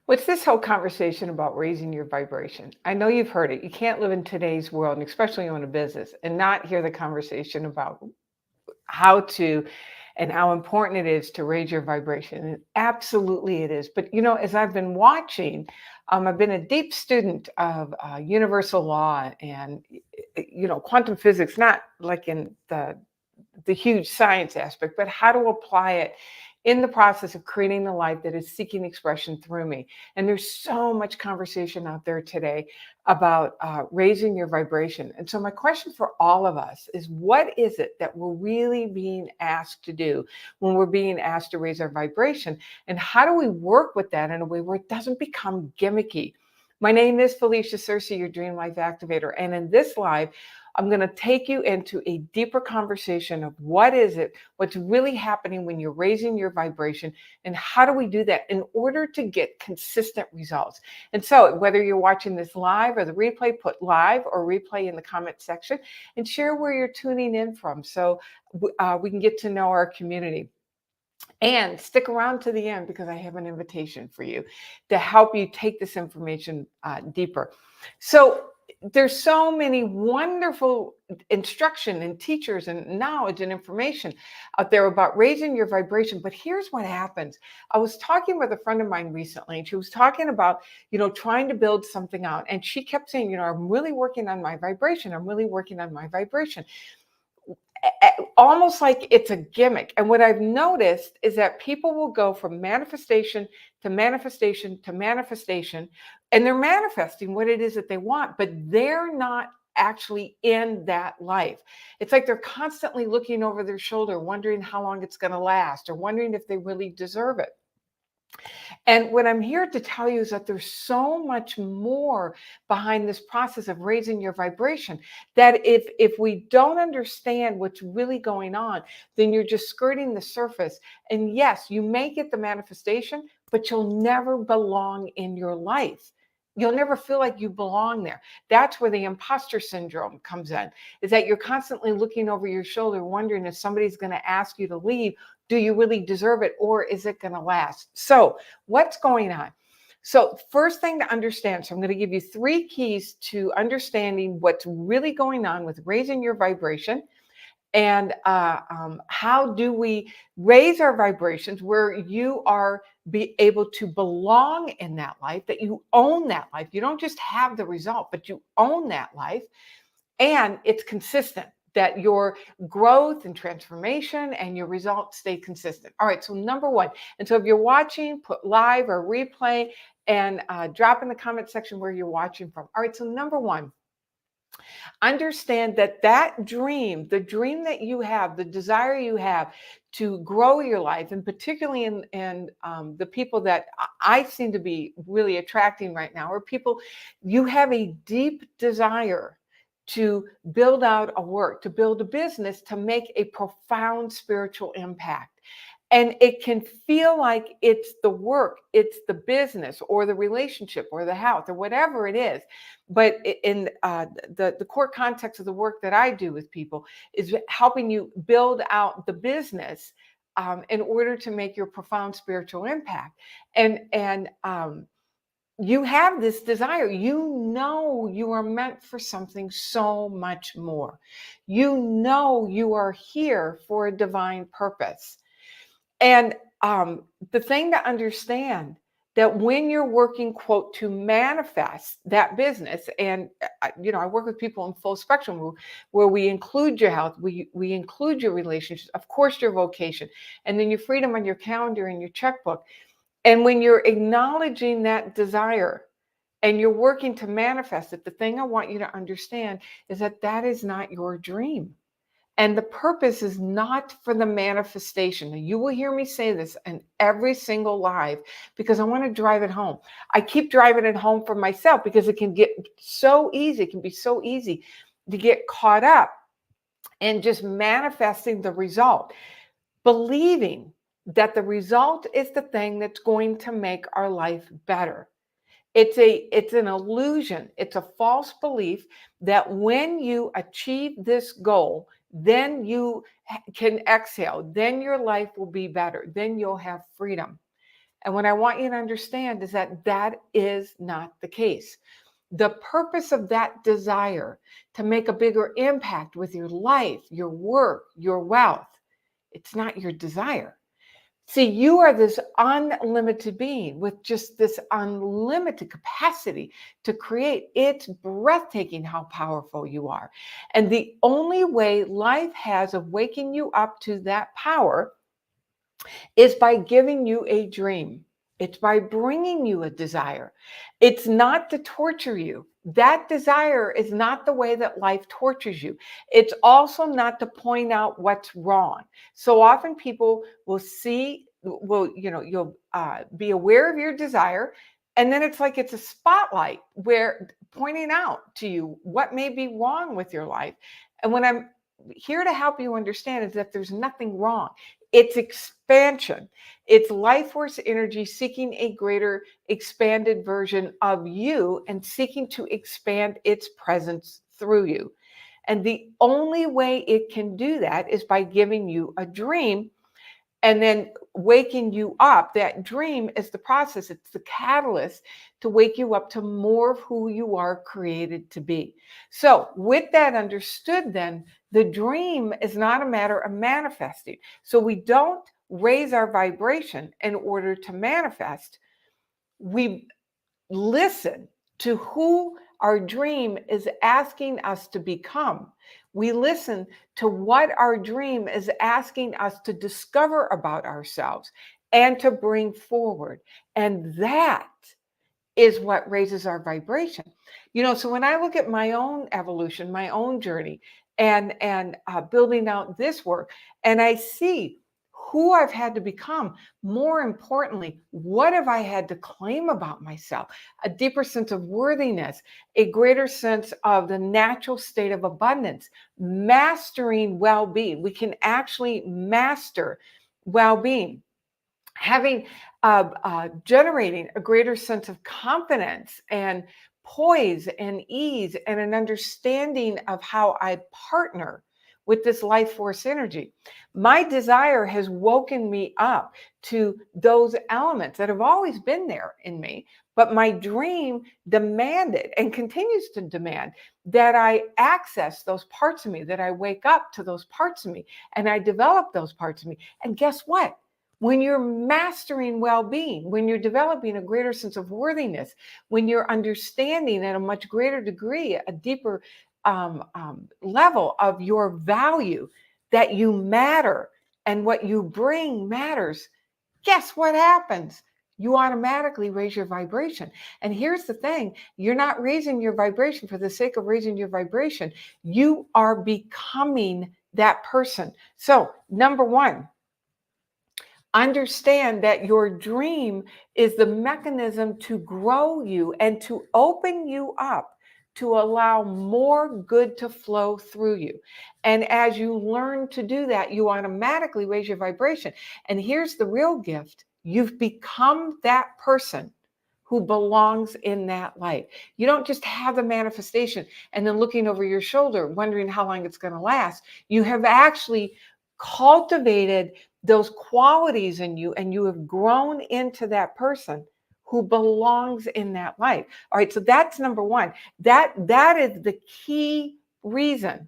What's this whole conversation about raising your vibration? I know you've heard it. You can't live in today's world, and especially own a business, and not hear the conversation about how to and how important it is to raise your vibration. And absolutely it is. But, as I've been watching, I've been a deep student of universal law and, quantum physics, not like in the huge science aspect, but how to apply it in the process of creating the life that is seeking expression through me. And there's so much conversation out there today about raising your vibration. And so, my question for all of us is, what is it that we're really being asked to do when we're being asked to raise our vibration? And how do we work with that in a way where it doesn't become gimmicky? My name is Felicia Searcy, your Dream Life Activator. And in this live, I'm going to take you into a deeper conversation of what is it, what's really happening when you're raising your vibration, and how do we do that in order to get consistent results. And so, whether you're watching this live or the replay, put live or replay in the comment section and share where you're tuning in from so we can get to know our community. And stick around to the end because I have an invitation for you to help you take this information deeper. So there's so many wonderful instruction and teachers and knowledge and information out there about raising your vibration. But here's what happens. I was talking with a friend of mine recently, and she was talking about, trying to build something out. And she kept saying, I'm really working on my vibration. I'm really working on my vibration, almost like it's a gimmick. And what I've noticed is that people will go from manifestation to manifestation to manifestation, and they're manifesting what it is that they want, but they're not actually in that life. It's like they're constantly looking over their shoulder, wondering how long it's going to last, or wondering if they really deserve it. And what I'm here to tell you is that there's so much more behind this process of raising your vibration, that if we don't understand what's really going on, then you're just skirting the surface. And yes, you may get the manifestation, but you'll never belong in your life. You'll never feel like you belong there. That's where the imposter syndrome comes in, is that you're constantly looking over your shoulder, wondering if somebody's going to ask you to leave. Do you really deserve it, or is it going to last? So what's going on? So first thing to understand, so I'm going to give you 3 keys to understanding what's really going on with raising your vibration. And how do we raise our vibrations where you are be able to belong in that life, that you own that life. You don't just have the result, but you own that life, and it's consistent, that your growth and transformation and your results stay consistent. All right, so number 1. And so if you're watching, put live or replay, and drop in the comment section where you're watching from. All right, so number 1, understand that dream, the dream that you have, the desire you have to grow your life, and particularly in the people that I seem to be really attracting right now, are people, you have a deep desire to build out a work, to build a business, to make a profound spiritual impact. And it can feel like it's the work, it's the business or the relationship or the health or whatever it is. But in the core context of the work that I do with people is helping you build out the business in order to make your profound spiritual impact. And you have this desire. You are meant for something so much more. You are here for a divine purpose. And the thing to understand, that when you're working, quote, to manifest that business, and I work with people in full spectrum where we include your health, we include your relationships, of course, your vocation, and then your freedom on your calendar and your checkbook. And when you're acknowledging that desire and you're working to manifest it, the thing I want you to understand is that that is not your dream. And the purpose is not for the manifestation. And you will hear me say this in every single live because I want to drive it home. I keep driving it home for myself because it can get so easy. It can be so easy to get caught up in just manifesting the result, believing that the result is the thing that's going to make our life better. It's an illusion. It's a false belief that when you achieve this goal, then you can exhale. Then your life will be better. Then you'll have freedom. And what I want you to understand is that that is not the case. The purpose of that desire to make a bigger impact with your life, your work, your wealth, it's not your desire. See, you are this unlimited being with just this unlimited capacity to create. It's breathtaking how powerful you are. And the only way life has of waking you up to that power is by giving you a dream. It's by bringing you a desire. It's not to torture you. That desire is not the way that life tortures you. It's also not to point out what's wrong. So often people will see, you'll be aware of your desire. And then it's like it's a spotlight where pointing out to you what may be wrong with your life. And what I'm here to help you understand is that there's nothing wrong. It's expansion. It's life force energy seeking a greater expanded version of you and seeking to expand its presence through you. And the only way it can do that is by giving you a dream and then waking you up. That dream is the process, it's the catalyst to wake you up to more of who you are created to be. So, with that understood, then the dream is not a matter of manifesting. So, we don't raise our vibration in order to manifest. We listen to who our dream is asking us to become. We listen to what our dream is asking us to discover about ourselves and to bring forward. And that is what raises our vibration. So when I look at my own evolution, my own journey, and building out this work, and I see who I've had to become, more importantly, what have I had to claim about myself? A deeper sense of worthiness, a greater sense of the natural state of abundance, mastering well-being. We can actually master well-being. Having generating a greater sense of confidence and poise and ease and an understanding of how I partner with this life force energy. My desire has woken me up to those elements that have always been there in me, but my dream demanded and continues to demand that I access those parts of me, that I wake up to those parts of me, and I develop those parts of me. And guess what? When you're mastering well-being, when you're developing a greater sense of worthiness, when you're understanding at a much greater degree, a deeper level of your value, that you matter and what you bring matters, guess what happens? You automatically raise your vibration. And here's the thing, you're not raising your vibration for the sake of raising your vibration. You are becoming that person. So, number one, understand that your dream is the mechanism to grow you and to open you up to allow more good to flow through you. And as you learn to do that, you automatically raise your vibration. And here's the real gift. You've become that person who belongs in that light. You don't just have the manifestation and then looking over your shoulder, wondering how long it's going to last. You have actually cultivated those qualities in you, and you have grown into that person who belongs in that light. All right, so that's number one. That is the key reason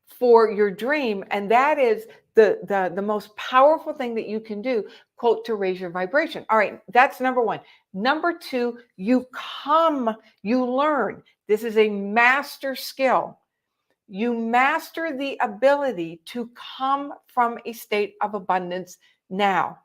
for your dream, and that is the most powerful thing that you can do, quote, to raise your vibration. All right, that's number one. Number two, you learn. This is a master skill. You master the ability to come from a state of abundance now.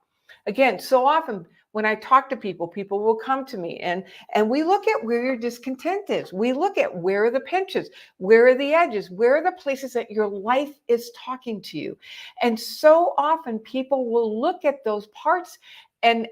Again, so often when I talk to people, people will come to me and we look at where your discontent is. We look at where are the pinches, where are the edges, where are the places that your life is talking to you. And so often people will look at those parts and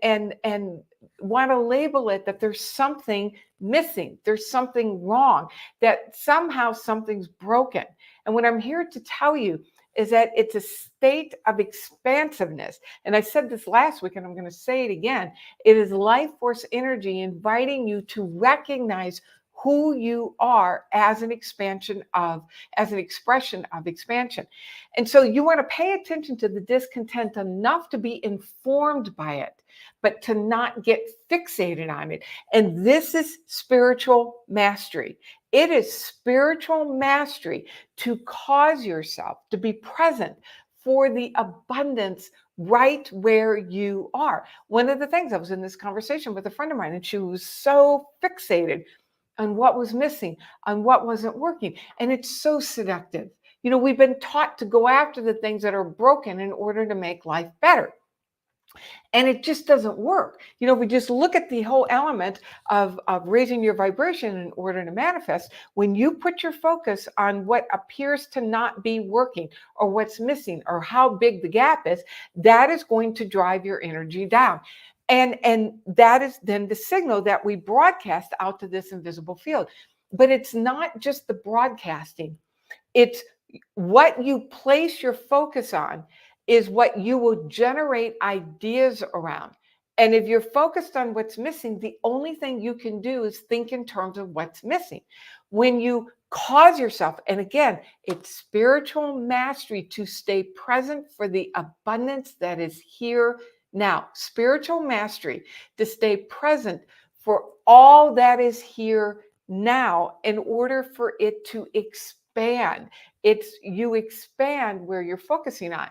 want to label it that there's something missing, there's something wrong, that somehow something's broken. And what I'm here to tell you is that it's a state of expansiveness. And I said this last week, and I'm going to say it again. It is life force energy inviting you to recognize who you are as an expression of expansion. And so you want to pay attention to the discontent enough to be informed by it, but to not get fixated on it. And this is spiritual mastery. It is spiritual mastery to cause yourself to be present for the abundance right where you are. One of the things, I was in this conversation with a friend of mine, and she was so fixated on what was missing, on what wasn't working. And it's so seductive. You know, we've been taught to go after the things that are broken in order to make life better. And it just doesn't work. You know, we just look at the whole element of raising your vibration in order to manifest. When you put your focus on what appears to not be working or what's missing or how big the gap is, that is going to drive your energy down. And that is then the signal that we broadcast out to this invisible field. But it's not just the broadcasting. It's what you place your focus on is what you will generate ideas around. And if you're focused on what's missing, the only thing you can do is think in terms of what's missing. When you cause yourself, and again, it's spiritual mastery to stay present for the abundance that is here now. Spiritual mastery to stay present for all that is here now in order for it to expand. You expand where you're focusing on.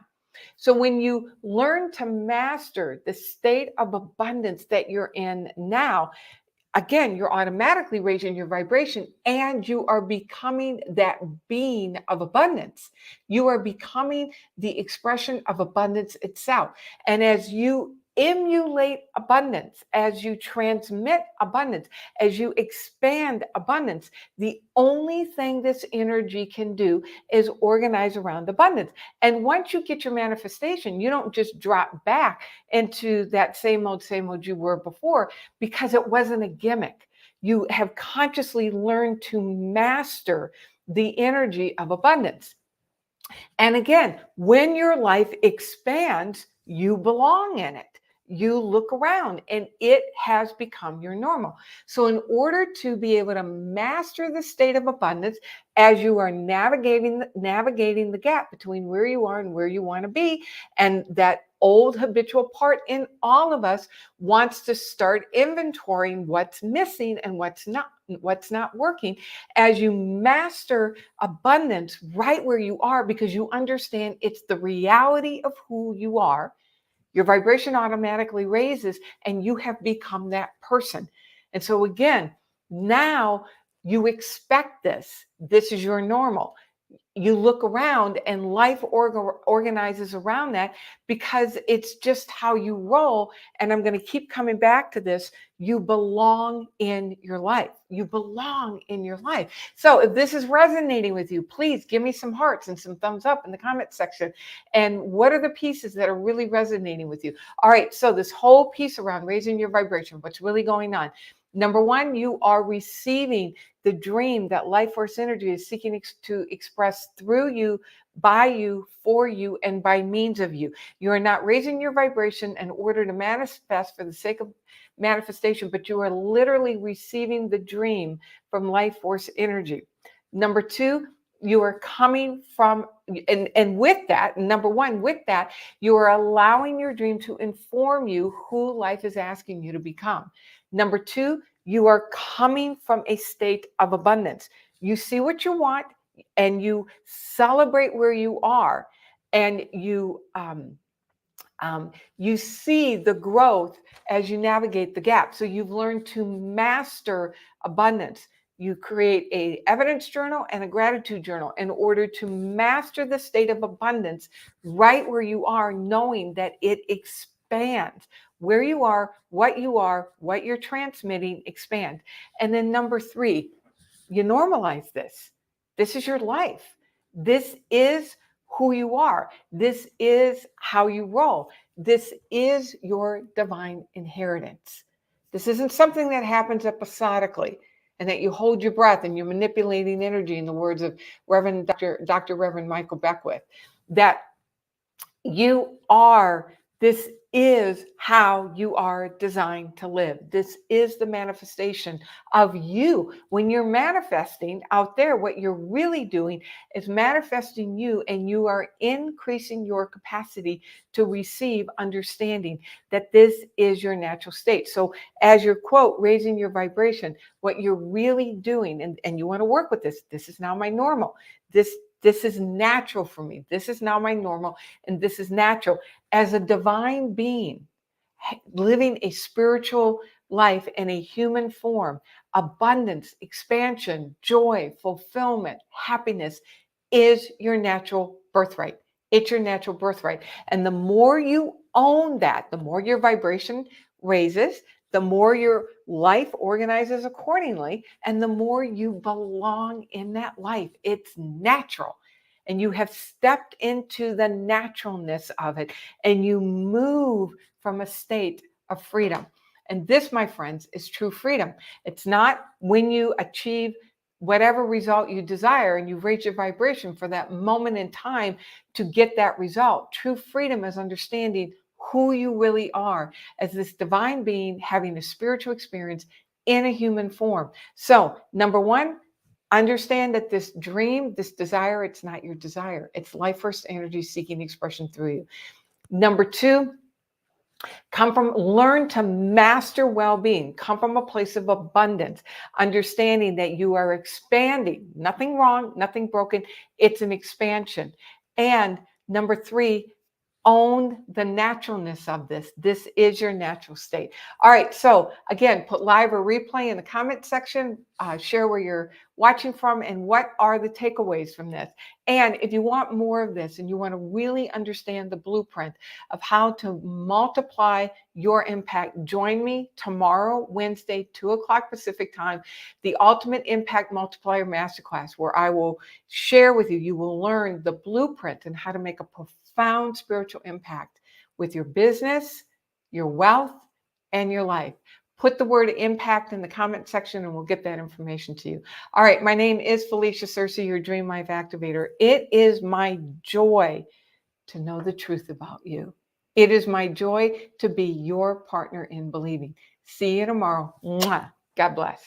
So when you learn to master the state of abundance that you're in now, again, you're automatically raising your vibration and you are becoming that being of abundance. You are becoming the expression of abundance itself. And as you emulate abundance, as you transmit abundance, as you expand abundance, the only thing this energy can do is organize around abundance. And once you get your manifestation, you don't just drop back into that same old you were before, because it wasn't a gimmick. You have consciously learned to master the energy of abundance. And again, when your life expands, you belong in it. You look around and it has become your normal. So in order to be able to master the state of abundance as you are navigating the gap between where you are and where you want to be, and that old habitual part in all of us wants to start inventorying what's missing and what's not working, as you master abundance right where you are, because you understand it's the reality of who you are, your vibration automatically raises and you have become that person. And so again, now you expect this. This is your normal. You look around and life organizes around that, because it's just how you roll. And I'm going to keep coming back to this. You belong in your life. You belong in your life. So if this is resonating with you, please give me some hearts and some thumbs up in the comment section. And what are the pieces that are really resonating with you? All right. So this whole piece around raising your vibration, what's really going on? Number one, you are receiving the dream that life force energy is seeking to express through you, by you, for you, and by means of you. You are not raising your vibration in order to manifest for the sake of manifestation, but you are literally receiving the dream from life force energy. Number two, you are coming from, and with that, number one, with that, you are allowing your dream to inform you who life is asking you to become. Number two, you are coming from a state of abundance. You see what you want and you celebrate where you are, and you see the growth as you navigate the gap. So you've learned to master abundance. You create an evidence journal and a gratitude journal in order to master the state of abundance right where you are, knowing that it expands. Where you are, what you're transmitting, expand. And then number three, you normalize this. This is your life. This is who you are. This is how you roll. This is your divine inheritance. This isn't something that happens episodically and that you hold your breath and you're manipulating energy, in the words of Dr. Reverend Michael Beckwith, that you are this is how you are designed to live. This is the manifestation of you. When you're manifesting out there, what you're really doing is manifesting you, and you are increasing your capacity to receive understanding that this is your natural state. So, as your quote, raising your vibration, what you're really doing, and you want to work with this is now my normal. This is natural for me. This is now my normal, and this is natural. As a divine being, living a spiritual life in a human form, abundance, expansion, joy, fulfillment, happiness is your natural birthright. It's your natural birthright. And the more you own that, the more your vibration raises, the more your life organizes accordingly, and the more you belong in that life. It's natural. And you have stepped into the naturalness of it, and you move from a state of freedom. And this, my friends, is true freedom. It's not when you achieve whatever result you desire and you've raised your vibration for that moment in time to get that result. True freedom is understanding who you really are as this divine being having a spiritual experience in a human form. So, number one, understand that this dream, this desire, it's not your desire. It's life force energy seeking expression through you. Number two, learn to master well-being. Come from a place of abundance, understanding that you are expanding. Nothing wrong, nothing broken. It's an expansion. And number three, own the naturalness of this. This is your natural state. All right. So again, put live or replay in the comment section. Share where you're watching from and what are the takeaways from this. And if you want more of this and you want to really understand the blueprint of how to multiply your impact, join me tomorrow, Wednesday, 2 o'clock Pacific time, the Ultimate Impact Multiplier Masterclass, where I will share with you. You will learn the blueprint and how to make a profound spiritual impact with your business, your wealth, and your life. Put the word impact in the comment section and we'll get that information to you. All right, my name is Felicia Searcy, your Dream Life Activator. It is my joy to know the truth about you. It is my joy to be your partner in believing. See you tomorrow. Mwah. God bless.